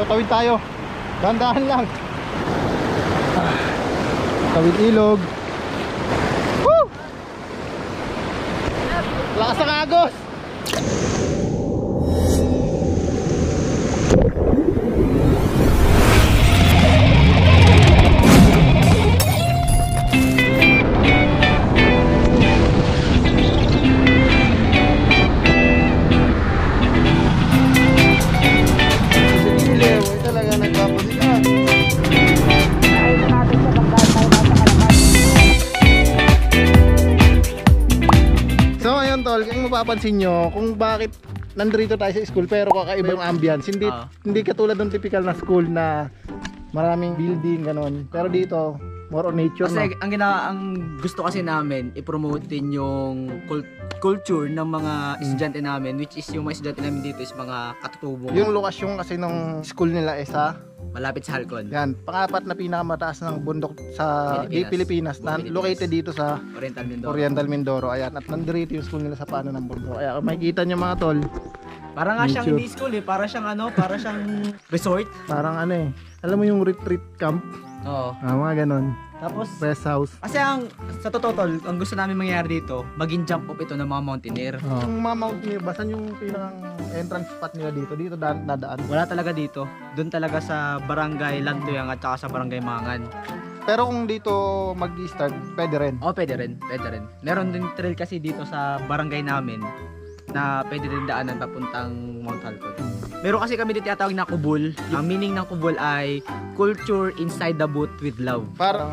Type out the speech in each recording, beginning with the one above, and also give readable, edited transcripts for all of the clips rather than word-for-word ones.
So tawid tayo. Dahan-dahan lang. Tawid ilog. Woo! Lakas ng agos. Mapapansin nyo kung bakit nandito tayo sa school pero kakaiba yung ambience. Hindi katulad ng typical na school na maraming building ganon. Pero dito more on nature. Kasi ang gusto kasi namin i-promote din yung culture ng mga estudyante namin, which is yung mga estudyante namin dito is mga katutubo. Yung lokasyon kasi ng school nila is malapit sa Halcon. Yan, pang-apat na pinakamataas ng bundok sa Pilipinas na located dito sa Oriental Mindoro. Ayan, at nandito yung school nila sa pano ng bundok. Kaya kung makikita nyo mga tol, parang nga siyang hindi school eh, para siyang resort. Parang alam mo yung retreat camp? Oo. Mga ganon. Tapos rest house. Kasi sa totoo tol, ang gusto namin mangyari dito, maging jump up ito ng mga mountaineer. Yung mga mountaineer, basan yung pinakang entrance spot nila dito? Dito nadaan? Wala talaga dito. Doon talaga sa barangay Lantuyang at saka sa barangay Mangan. Pero kung dito mag-start, pwede rin? Oo, pwede rin. Meron din trail kasi dito sa barangay namin na pwede rin daanan papuntang Mount Halcon. Meron kasi kami dito tinatawag na kubul. Ang meaning ng kubul ay culture inside the boot with love. Parang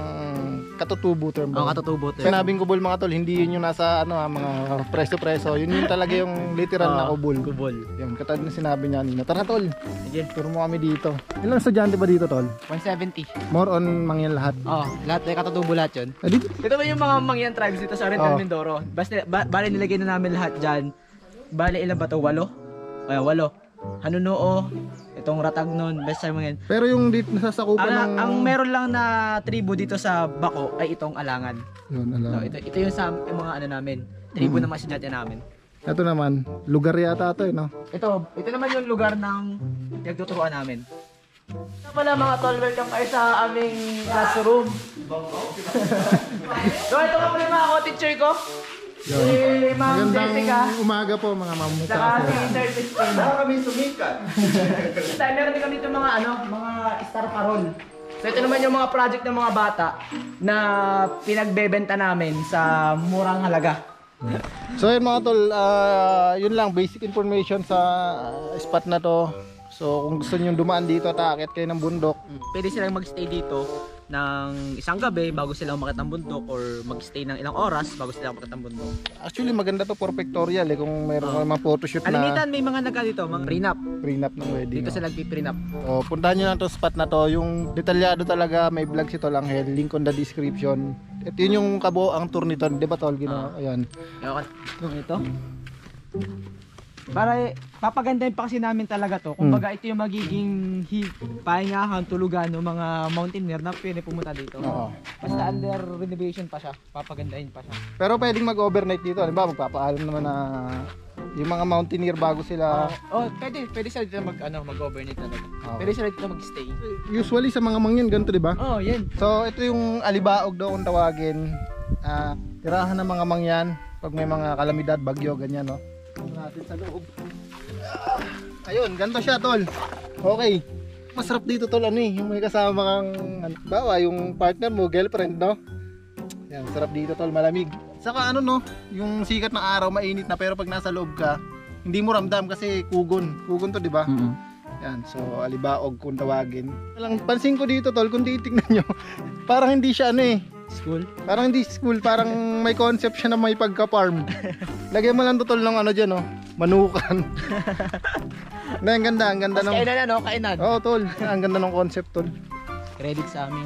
katutubo term ba? Katutubo term. Sinabing kubul mga tol, hindi yun yung nasa mga preso-preso. Yun yung talaga yung literal na kubul. Yung katulad na sinabi niya kanina. Tara tol. Sige. Turo mo kami dito. Ilang estudyante ba dito tol? 170. More on Mangyan lahat? Lahat. Katutubo lahat yun. Dito? Ito ba yung mga Mangyan tribes dito sa Oriental Mindoro? Bale nilagay na namin lahat dyan. Bale ilan ba ito? 8? 8. Hanunuo, itong Ratagnon, best time ngayon. Pero yung dito nasasakupan ang meron lang na tribo dito sa Bako ay itong Alangan. Yun, Alangan. Ito yung mga namin, tribo ng mga estudyante namin. Ito naman, lugar yata ito no? Ito naman yung lugar ng pinagtuturuan namin. Pala mga tol, welcome kayo sa aming classroom. So ito nga pala yung mga teacher ko. Magandang umaga po mga mamuta. Saka si Sir Christine. Saka kami sumikat. Meron din kami itong mga star parol. So ito naman yung mga project ng mga bata na pinagbebenta namin sa murang halaga. So yun mga tol, yun lang basic information sa spot na to. So kung gusto niyo dumaan dito at aakyat kayo ng bundok, pwede silang magstay dito ng isang gabi bago sila umakyat ng bundok or magstay ng ilang oras bago sila umakyat ng bundok. Actually maganda to for pictorial kung mayroon kang mga photoshoot na. Kalimitan may mga dito, mga prenup ng wedding. Dito sila nagpi-prenup. Puntahan niyo na to spot na to, yung detalyado talaga, may vlog si Tol Angel, link on the description. Ito yun yung kabuoang tour nito, di ba Tol? Ayan. Ito. Para papagandahin pa kasi namin talaga to. Kumbaga ito yung magiging pahingahan, tulugan ng mga mountaineer na pwede pumunta dito. Basta under renovation pa siya, papagandahin pa siya. Pero pwedeng mag-overnight dito, halimbawa magpapaalam naman na yung mga mountaineer bago sila. Pwede sila dito mag-overnight talaga. Pwede sila dito mag-stay. Usually sa mga Mangyan ganito, di ba? Yan. So ito yung alibaog daw kung tawagin. Tirahan ng mga Mangyan pag may mga kalamidad, bagyo, ganyan no. Natin sa loob. Ayun, ganito siya tol. Okay. Masarap dito tol yung may kasama kang bawa yung partner mo, girlfriend no. Yan, sarap dito tol, malamig. Saka yung sikat ng araw mainit na pero pag nasa loob ka, hindi mo ramdam kasi kugon. Kugon to, di ba? Yan, so alibaog kung tawagin. Pansin ko dito tol, kung titignan nyo, parang hindi siya school? Parang hindi school, parang may concept siya na may pagka-farm. Lagyan mo lang totol ng dyan, manukan. Ang ganda ng... Kainan. Oo, tol. Ang ganda ng concept, tol. Credit sa aming,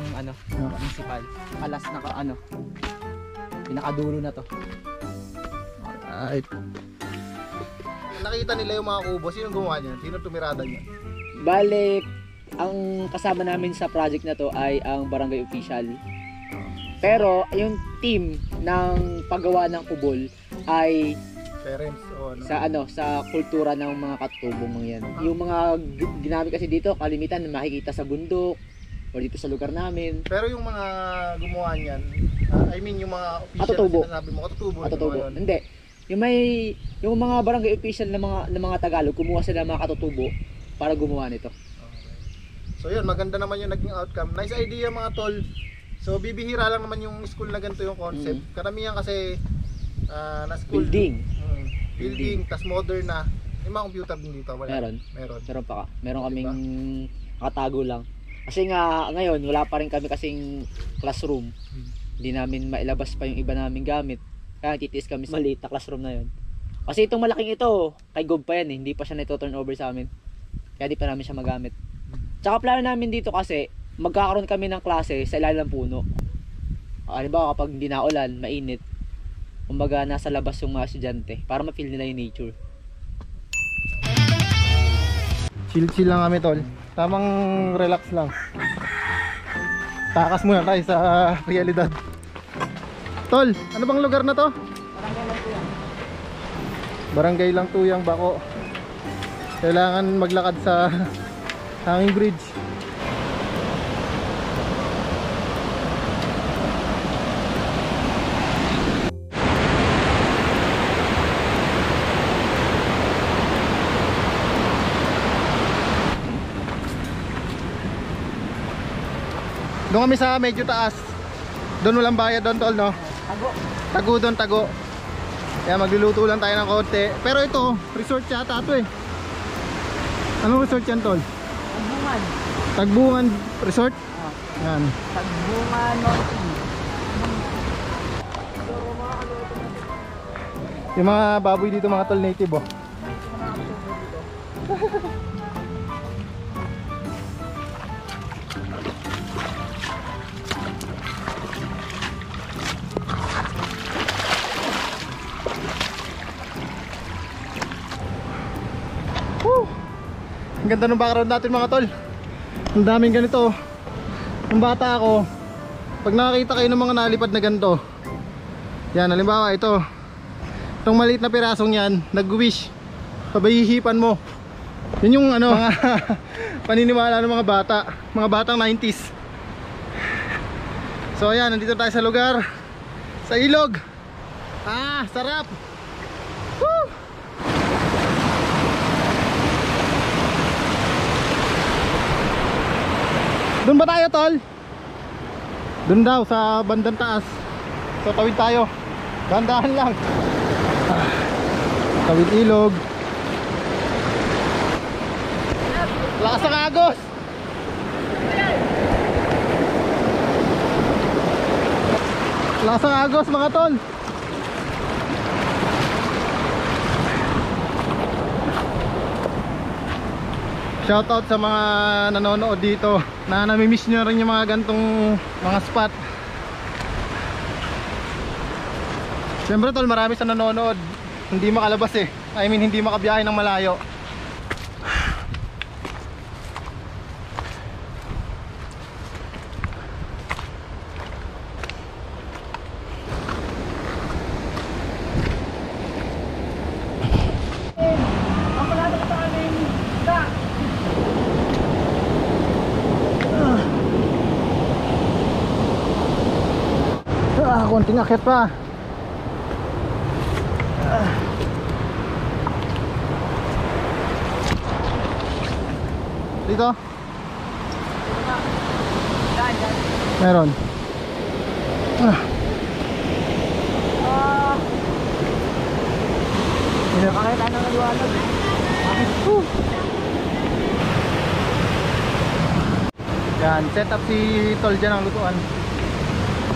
municipal. Alas na pinakadulo na to. Alright. Nakita nila yung mga kubo. Sino gumawa niyan? Sino tumirada niyan? Bale, ang kasama namin sa project na to ay ang barangay official. Pero yung team ng paggawa ng kubol ay parents o ano. sa kultura ng mga katutubong mga yan. Yung mga ginamit kasi dito, kalimitan makikita sa bundok o dito sa lugar namin. Pero yung mga gumawa niyan, I mean yung mga official Katutubo. na sinasabi mo, katutubo. Katutubo. Hindi. Yung mga barangay official na mga Tagalog, kumuha sila ng mga katutubo para gumawa nito. So yun, maganda naman yung naging outcome. Nice idea mga tol. So bibihira lang naman yung school na ganito yung concept. Karamihan kasi na school. Building. Building, tas modern na. May mga computer din dito. Wala. Meron Pa ka. Meron kaming nakatago lang. Kasi nga ngayon wala pa rin kami kasing classroom. Hindi namin mailabas pa yung iba naming gamit. Kaya titiis kami sa maliit na classroom na yun. Kasi itong malaking ito, kay Gob pa yan eh. Hindi pa siya na-turn over sa amin. Kaya di pa namin siya magamit. Tsaka plano namin dito kasi magkakaroon kami ng klase sa ilalim ng puno. Halimbawa kapag hindi na ulan, mainit, kumbaga nasa labas yung mga estudyante para ma-feel nila yung nature. Chill lang kami tol. Tamang relax lang. Takas muna tayo sa realidad. Tol, ano bang lugar na to? Barangay lang Tuyang, Bako. Kailangan maglakad sa hanging bridge. Doon kami sa medyo taas. Doon walang bayad doon tol, no? Tago doon, tago. Kaya magluluto lang tayo ng konti. Pero ito, resort yata ito eh. Anong resort yan tol? Tagbungan. Tagbungan Resort? Yan. Tagbungan Mountain. Yung mga baboy dito mga tol native oh. Ang ganda ng background natin mga tol. Ang daming ganito. Nung bata ako, pag nakakita kayo ng mga nalipad na ganito, yan halimbawa ito, itong maliit na pirasong yan, nag-wish, pabahihipan mo. Yun yung ano, mga paniniwala ng mga batang 90s. So ayan, nandito tayo sa lugar, sa ilog. Sarap. Woo! Doon ba tayo tol? Doon daw sa bandang taas. So tawid tayo. Dahan-dahan lang. Tawid ilog. Lakas ng agos. Lakas ng agos mga tol. Shoutout sa mga nanonood dito na namimiss nyo rin yung mga gantong mga spot. Siyempre tol, marami sa nanonood hindi makalabas eh. I mean hindi makabiyahe ng malayo. Konting akyat pa. Dito? Meron. Nakakita na ng liwanag. Yan, set up si Tol dyan ang lutuan.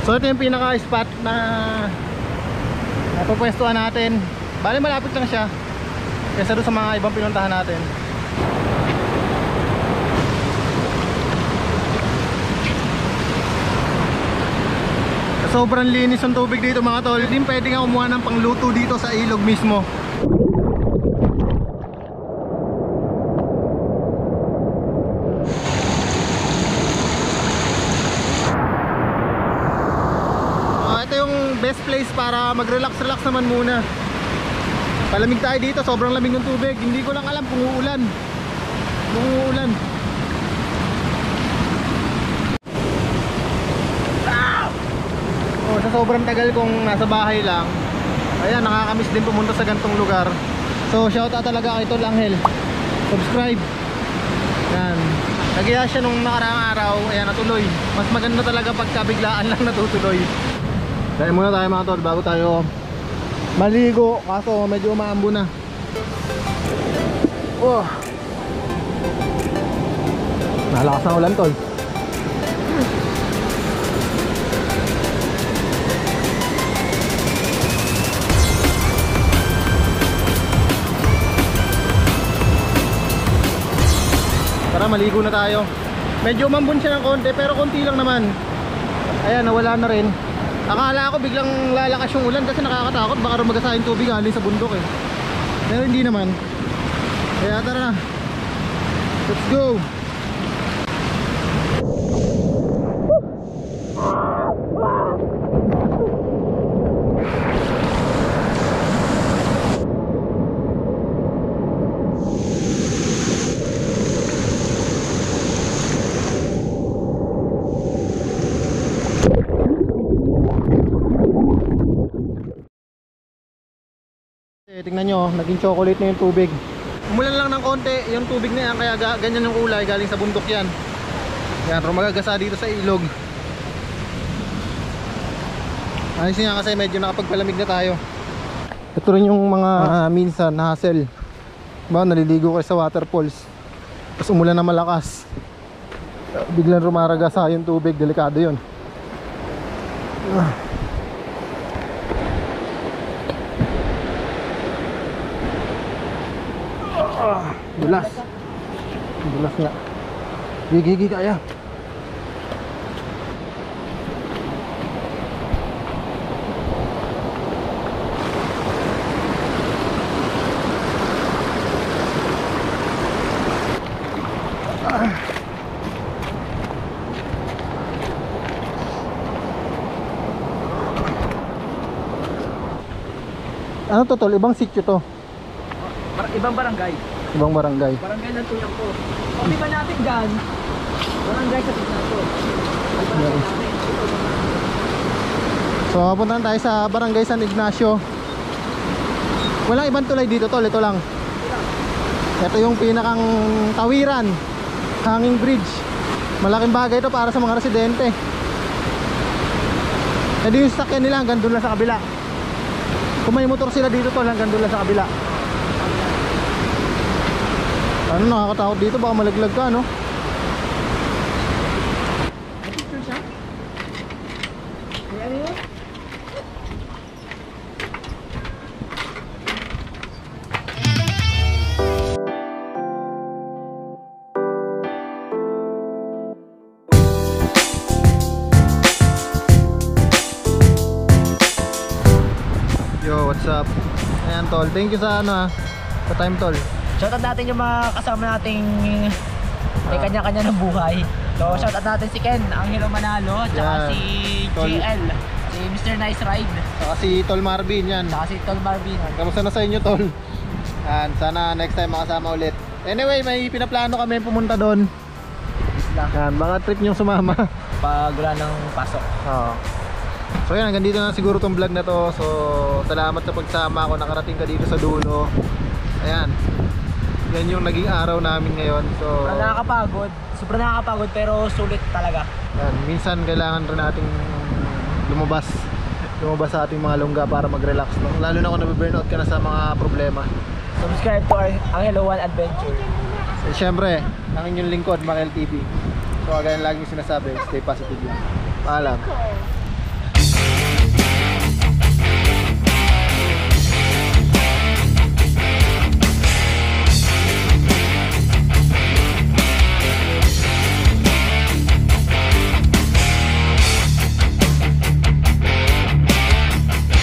So ito yung pinaka spot na napupwestuhan natin. Bali malapit lang siya kaysa doon sa mga ibang pinuntahan natin. Sobrang linis ng tubig dito mga tol. Hindi pwede nga kumuha ng pangluto dito sa ilog mismo. Ito yung best place para mag-relax naman muna. Palamig tayo dito, sobrang lamig ng tubig. Hindi ko lang alam kung uulan. Oh, sa sobrang tagal kong nasa bahay lang, ayan, nakakamiss din pumunta sa gantong lugar. So shoutout talaga kay Tol Angel. Subscribe. Yan. Nagiya siya nung nakaraang araw, ayan, natuloy. Mas maganda talaga pagka biglaan lang natutuloy. Kaya muna tayo mga tol bago tayo maligo, kaso medyo umaambo na. Oh. Nalakas na ulan tol. Tara, maligo na tayo. Medyo umambon siya ng konti pero konti lang naman. Ayan, nawala na rin. Akala ko biglang lalakas yung ulan kasi nakakatakot, baka rumagasa yung tubig galing sa bundok eh. Pero hindi naman. Kaya tara na. Let's go. Tingnan nyo, naging chocolate na yung tubig. Umulan lang ng konti yung tubig na yan, kaya ganyan yung kulay, galing sa bundok yan. Yan, rumagagasa dito sa ilog. Ayos nga kasi medyo nakapagpalamig na tayo. Ito rin yung mga minsan hassle. Ba, naliligo kayo sa waterfalls, tapos umulan na malakas, biglang rumaragasa yung tubig, delikado yun. Dulas. Dulas nga. Gigi kaya. Ano to tol? Ibang sitio to? Ibang barangay. Ibang barangay. Barangay ng tuyang ko. O di ba natin dyan? Barangay sa Pinato. So papunta tayo sa barangay San Ignacio. Walang ibang tulay dito tol, ito lang. Ito yung pinakang tawiran, hanging bridge. Malaking bagay ito para sa mga residente. E di yung sakyan nila hanggang doon lang sa kabila. Kung may motor sila dito tol, hanggang doon lang sa kabila. Ano, nakakatakot dito, baka malaglag ka, no? Picture siya? Ano yun? Yo, what's up? Ayan tol, thank you sa ano sa time tol. Shoutout natin yung mga kasama nating may kanya-kanya ng buhay. So shoutout natin si Ken, Angelo Manalo, tsaka Yan. si Tol. JL, si Mr. Nice Ride, Saka si Tol Marvin yan. tsaka si Tol Marvin. Kamusta na sa inyo tol? And sana next time makasama ulit. Anyway, may pinaplano kami pumunta doon. Yan, baka trip nyo sumama. Pag wala ng pasok. Oo. So yan, hanggang dito na siguro tong vlog na to. So salamat sa pagsama ako, nakarating ka dito sa dulo. Ayan, yan yung naging araw namin ngayon. So Sobrang nakakapagod pero sulit talaga. yan, minsan kailangan rin nating lumabas sa ating mga lungga para mag-relax, no? Lalo na kung nabiburnout ka na sa mga problema. Subscribe to our Angelo One Adventure. So, syempre, ang inyong lingkod, Makel TV. So, kagaya laging sinasabi, stay positive lang. Paalam.